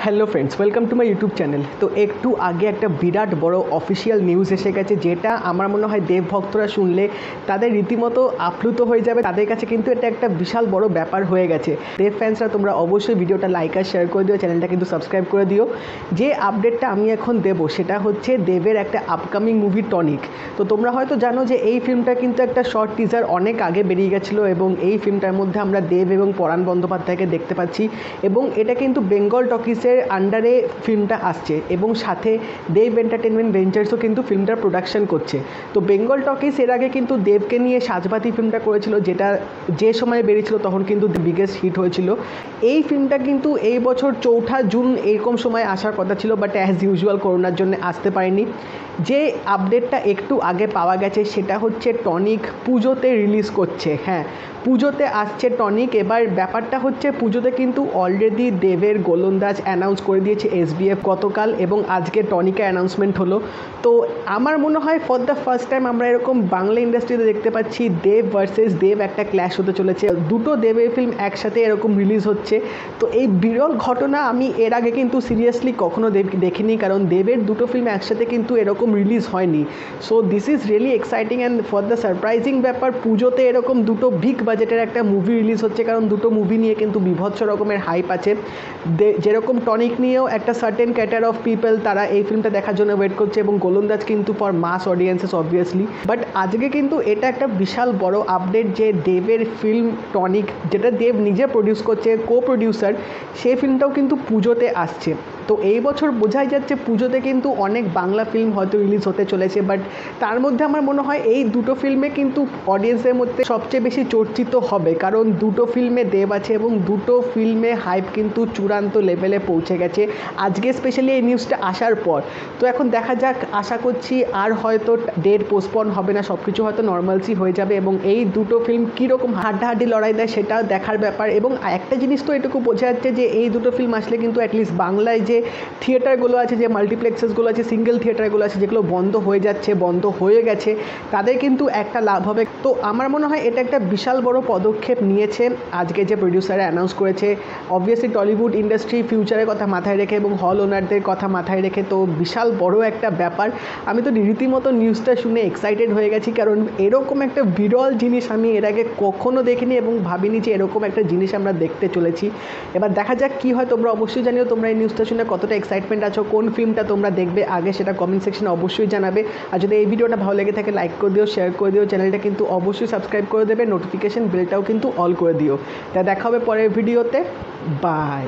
Hello friends, welcome to my YouTube channel. তো একটু আগে একটা বিরাট বড় অফিসিয়াল নিউজ এসে গেছে, যেটা আমার মনে হয় দেব ভক্তরা শুনলে তাদের রীতিমতো আপ্লুত হয়ে যাবে। তাদের কাছে কিন্তু এটা একটা বিশাল বড় ব্যাপার হয়ে গেছে। দেব ফ্যান্সরা তোমরা অবশ্যই ভিডিওটা লাইক আর শেয়ার করে দিও, চ্যানেলটা কিন্তু সাবস্ক্রাইব করে দিও। যে আপডেটটা আমি এখন দেবো সেটা হচ্ছে দেবের একটা আপকামিং মুভি টনিক। তো তোমরা হয়তো জানো যে এই ফিল্মটা কিন্তু একটা শর্ট টিজার অনেক আগে বেরিয়ে গেছিলো, এবং এই ফিল্মটার মধ্যে আমরা দেব এবং পরাণ বন্দ্যোপাধ্যায়কে দেখতে পাচ্ছি, এবং এটা কিন্তু বেঙ্গল টকিজের আন্ডারে ফিল্মটা আসছে, এবং সাথে দেব এন্টারটেনমেন্ট ভেঞ্চার্সও কিন্তু ফিল্মটার প্রোডাকশন করছে। তো বেঙ্গল টকিজ এর আগে কিন্তু দেবকে নিয়ে সাজবাতি ফিল্মটা করেছিল, যেটা যে সময় বেরিয়েছিল তখন কিন্তু বিগেস্ট হিট হয়েছিল। এই ফিল্মটা কিন্তু এই বছর 4 জুন এরকম সময় আসার কথা ছিল, বাট অ্যাজ ইউজুয়াল করোনার জন্য আসতে পারেনি। যে আপডেটটা একটু আগে পাওয়া গেছে সেটা হচ্ছে টনিক পুজোতে রিলিজ করছে। হ্যাঁ, পুজোতে আসছে টনিক। এবার ব্যাপারটা হচ্ছে পুজোতে কিন্তু অলরেডি দেবের গোলন্দাজ অ্যানাউন্স করে দিয়েছে এসবিএফ গতকাল, এবং আজকে টনিকা অ্যানাউন্সমেন্ট হলো। তো আমার মনে হয় ফর দ্য ফার্স্ট টাইম আমরা এরকম বাংলা ইন্ডাস্ট্রিতে দেখতে পাচ্ছি দেব ভার্সেস দেব একটা ক্ল্যাশ হতে চলেছে, দুটো দেবের ফিল্ম একসাথে এরকম রিলিজ হচ্ছে। তো এই বিরল ঘটনা আমি এর আগে কিন্তু সিরিয়াসলি কখনো দেখিনি, কারণ দেবের দুটো ফিল্ম একসাথে কিন্তু এরকম রিলিজ হয়নি। So this is really exciting and for the surprising ব্যাপার, পুজোতে এরকম দুটো বিগ বাজেটের একটা মুভি রিলিজ হচ্ছে, কারণ দুটো মুভি নিয়ে কিন্তু বিভৎস রকমের হাইপ আছে। যেরকম টনিক নিয়েও একটা সার্টেন ক্যাটার অফ পিপল তারা এই ফিল্মটা দেখার জন্য ওয়েট করছে, এবং গোলন্দাজ কিন্তু for mass audiences obviously. But আজকে কিন্তু এটা একটা বিশাল বড় আপডেট যে দেবের ফিল্ম টনিক, যেটা দেব নিজে প্রডিউস করছে, কো প্রডিউসার, সেই ফিল্মটাও কিন্তু পুজোতে আসছে। তো এই বছর বোঝাই যাচ্ছে পুজোতে কিন্তু অনেক বাংলা ফিল্ম হয়তো রিলিজ হতে চলেছে, বাট তার মধ্যে আমার মনে হয় এই দুটো ফিল্মে কিন্তু অডিয়েন্সের মধ্যে সবচেয়ে বেশি চর্চিত হবে, কারণ দুটো ফিল্মে দেব আছে এবং দুটো ফিল্মে হাইপ কিন্তু চূড়ান্ত লেভেলে পৌঁছে গেছে আজকে, স্পেশালি এই নিউজটা আসার পর। তো এখন দেখা যাক, আশা করছি আর হয়তো ডেট পোস্টপন হবে না, সব কিছু হয়তো নর্মালসি হয়ে যাবে, এবং এই দুটো ফিল্ম কীরকম হাড্ডাহাড্ডি লড়াই দেয় সেটা দেখার ব্যাপার। এবং একটা জিনিস তো এটুকু বোঝা যাচ্ছে যে এই দুটো ফিল্ম আসলে কিন্তু অ্যাটলিস্ট বাংলায় যে থিয়েটারগুলো আছে, যে মাল্টিপ্লেক্সেসগুলো আছে, সিঙ্গেল থিয়েটারগুলো আছে, যেগুলো বন্ধ হয়ে যাচ্ছে, বন্ধ হয়ে গেছে, তাদের কিন্তু একটা লাভ হবে। তো আমার মনে হয় এটা একটা বিশাল বড় পদক্ষেপ নিয়েছে আজকে যে প্রডিউসাররা অ্যানাউন্স করেছে। অবভিয়াসলি টলিউড ইন্ডাস্ট্রি ফিউচারের কথা মাথায় রেখে এবং হল ওনারদের কথা মাথায় রেখে, তো বিশাল বড় একটা ব্যাপার। আমি তো রীতিমতো নিউজটা শুনে এক্সাইটেড হয়ে গেছি, কারণ এরকম একটা বিরল জিনিস আমি এর আগে কখনো দেখিনি এবং ভাবিনি যে এরকম একটা জিনিস আমরা দেখতে চলেছি। এবার দেখা যাক কী হয়। তোমরা অবশ্যই জানিও তোমরা এই নিউজটা শুনে কতটা এক্সাইটমেন্ট আছো, কোন ফিল্মটা তোমরা দেখবে আগে সেটা কমেন্ট সেকশনে অবশ্যই জানাবে। আর যদি এই ভিডিওটা ভালো লেগে থাকে লাইক করে দিও, শেয়ার করে দিও, চ্যানেলটা কিন্তু অবশ্যই সাবস্ক্রাইব করে দেবে, নোটিফিকেশন বেলটাও কিন্তু অল করে দিও। তা দেখা হবে পরের ভিডিওতে। বাই।